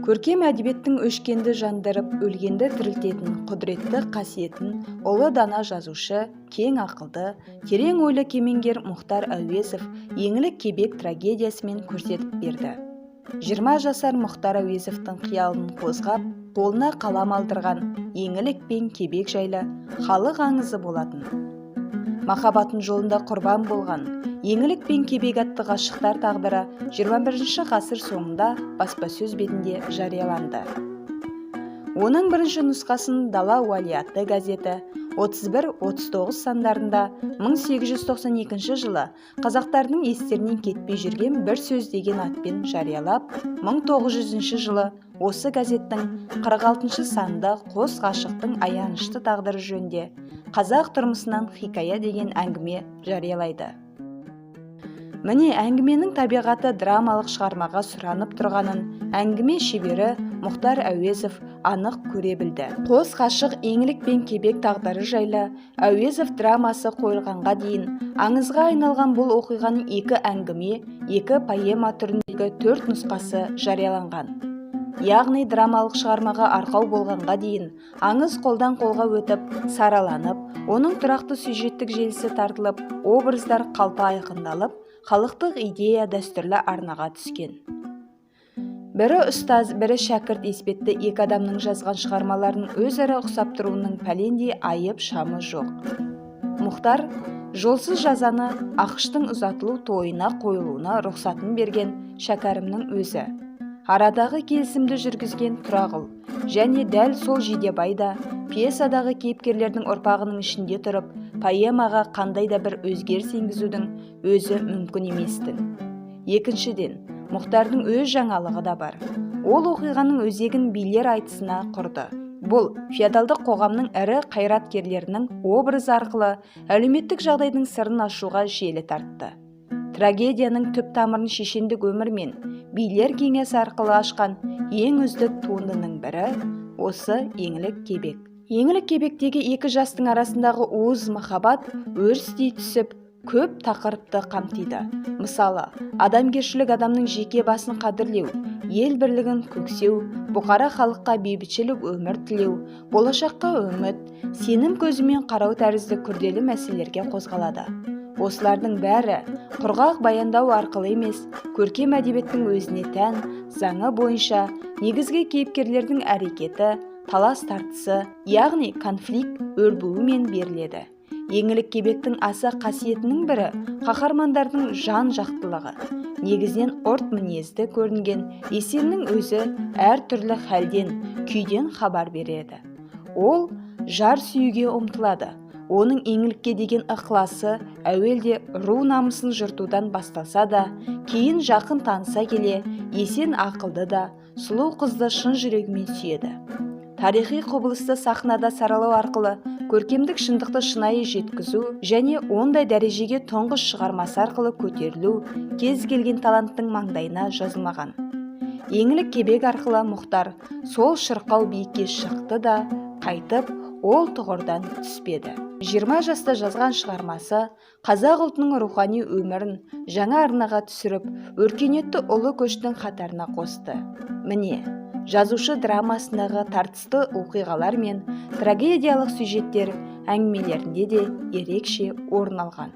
Көркем әдебиеттің өшкенді жандырып, өлгенді тірілтетін құдіретті қасиетін ұлы дана жазушы, кең ақылды, терең ойлы кемеңгер Мұхтар Әуезов еңлік кебек трагедиясымен көрсетіп берді. 20 жасар Мұхтар Әуезовтың қиялын қозғап, қолына қалам алдырған еңлік пен кебек жайлы халық аңызы болатын. Махаббатын жолында құрбан болған еңлік пен кебек атты ғашықтар тағдыры 21 ғасыр соңында баспасөз бетінде жарияланды. Оның бірінші нұсқасын Дала уалаяты газеті 31-39 сандарында 1892 жылы қазақтардың естерінен кетпей жүрген бір сөз деген атпен жариялап, 1900 жылы осы газеттің 46 санында қос ғашықтың аянышты тағдыры жөнінде қазақ тұрмысынан хикая деген әңгіме жариялайды. Міне әңгіменің табиғаты драмалық шығармаға сұранып тұрғанын әңгіме шебері Мұхтар Әуезов анық көре білді. Қос ғашық еңлік пен кебек тағдыры жайлы Әуезов драмасы қойылғанға дейін аңызға айналған бұл оқиғаның екі әңгіме, екі поэма түріндегі 4 нұсқасы жарияланған. Яғни драмалық шығармаға арқау болғанға дейін аңыз қолдан қолға өтіп, сараланып, оның тұрақты сюжеттік желісі тартылып, образдар қалпы айқындалып, халықтық идея дәстүрлі арнаға түскен. Бірі ұстаз, бірі шәкірт еспетті екі адамның жазған шығармаларын өзара ұқсап тұруының пәлендей айып шамы жоқ. Мұхтар жолсыз жазаны ақыштың ұзатылу тойына қойылуына рұқсатын берген шәкәрімнің өзі. Арадағы келісімді жүргізген Тұрағұл және дәл сол Жидебай да пьесадағы кейіпкерлердің ұрпағының ішінде тұрып, поэмаға қандай да бір өзгеріс енгізудің өзі мүмкін еместін. Екіншіден, Мұхтардың өз жаңалығы да бар. Ол оқиғаның өзегін билер айтысына құрды. Бұл феодалдық қоғамның ірі қайраткерлерінің образы арқылы әлеуметтік жағдайдың сырын ашуға желі тартты. Трагедияның түп тамырын шешендік өмір мен билер кеңесі арқылы ашқан ең үздік туындының бірі осы еңлік кебек. Еңлік кебектегі екі жастың арасындағы уыз махаббат өрістей түсіп, көп тақырыпты қамтиды. Мысалы, адамгершілік адамның жеке басын қадірлеу, ел бірлігін көксеу, бұқара халыққа бейбітшілік өмір тілеу, болашаққа үміт, сенім көзімен қарау тәрізді күрделі мәселелерге қозғалады. Осылардың бәрі құрғақ баяндау арқылы емес, көркем әдебиеттің өзіне тән заңы бойынша негізгі кейіпкерлердің әрекеті, талас тартысы, яғни конфликт өрбуімен беріледі. Еңлік кебектің аса қасиетінің бірі қаһармандардың жан жақтылығы. Негізінен ұрт мінезді көрінген есеннің өзі әр түрлі хәлден, күйден хабар береді. Ол жар сүюге ұмтылады. Оның еңлікке деген ықыласы әуелде ру намысын жыртудан басталса да, кейін жақын таныса келе, есен ақылды да, сұлу қызды шын жүрегімен сүйеді. Тарихи құбылысты сахнада саралау арқылы көркемдік шындықты шынайы жеткізу және ондай дәрежеге тұңғыш шығармасы арқылы көтерілу кез келген таланттың маңдайына жазылмаған. Еңлік кебек арқылы Мұхтар сол шырқау биікке шықты да, қайтып ол тұғырдан түспеді. 20 жаста жазған шығармасы қазақ ұлтының рухани өмірін жаңа арнаға түсіріп, өркениетті ұлы көштің қатарына қосты. Міне, жазушы драмасындағы тартысты оқиғалар мен трагедиялық сюжеттер әңгімелерінде де ерекше орын алған.